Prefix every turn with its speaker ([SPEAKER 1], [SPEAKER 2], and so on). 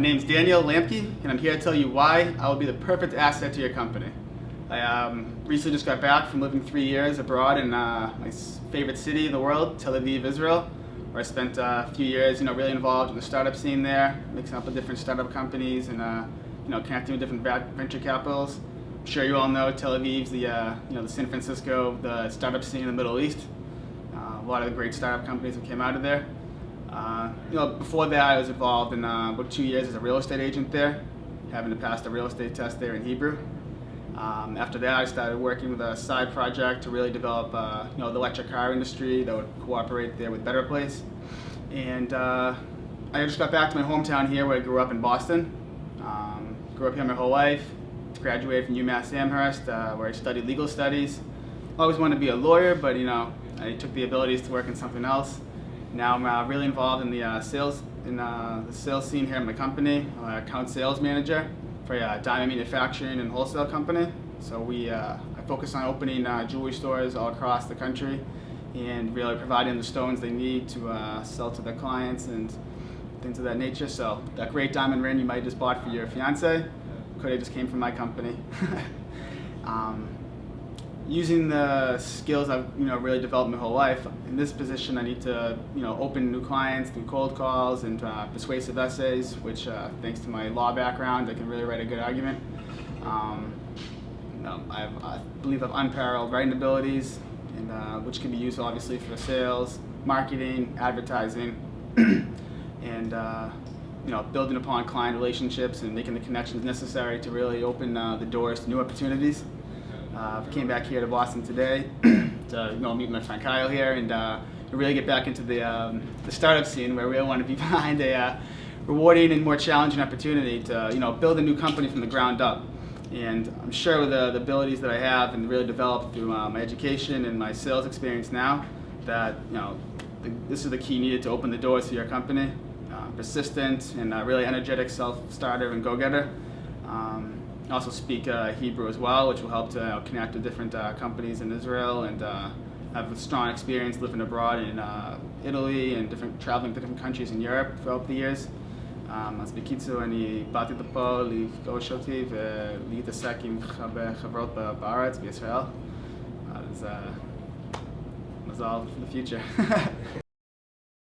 [SPEAKER 1] My name is Daniel Lampke, and I'm here to tell you why I will be the perfect asset to your company. I recently just got back from living 3 years abroad in my favorite city in the world, Tel Aviv, Israel, where I spent a few years, really involved in the startup scene there, mixing up with different startup companies and connecting with different venture capitals. I'm sure you all know Tel Aviv's the San Francisco, the startup scene in the Middle East. A lot of the great startup companies that came out of there. Before that, I was involved in about 2 years as a real estate agent there, having to pass the real estate test there in Hebrew. After that, I started working with a side project to really develop the electric car industry that would cooperate there with Better Place. And I just got back to my hometown here where I grew up in Boston. Grew up here my whole life. Graduated from UMass Amherst where I studied legal studies. Always wanted to be a lawyer, but I took the abilities to work in something else. Now I'm really involved in the sales scene here at my company. I'm an account sales manager for a diamond manufacturing and wholesale company. So I focus on opening jewelry stores all across the country and really providing the stones they need to sell to their clients and things of that nature. So that great diamond ring you might have just bought for your fiance could have just came from my company. Using the skills I've really developed my whole life, in this position I need to open new clients, do cold calls and persuasive essays, which thanks to my law background I can really write a good argument. I believe I have unparalleled writing abilities, and which can be used obviously for sales, marketing, advertising, and building upon client relationships and making the connections necessary to really open the doors to new opportunities. I came back here to Boston today to meet my friend Kyle here and really get back into the startup scene where we really want to be behind a rewarding and more challenging opportunity to build a new company from the ground up. And I'm sure with the abilities that I have and really developed through my education and my sales experience now, that this is the key needed to open the doors to your company. Persistent and really energetic self-starter and go-getter. I also speak Hebrew as well, which will help to connect with different companies in Israel and have a strong experience living abroad in Italy and traveling to different countries in Europe throughout the years. אז בקיצור, אני באתי לפה לפגוש אותי ולהתעסק עם חברות בארץ, בישראל. אז מזל for the future.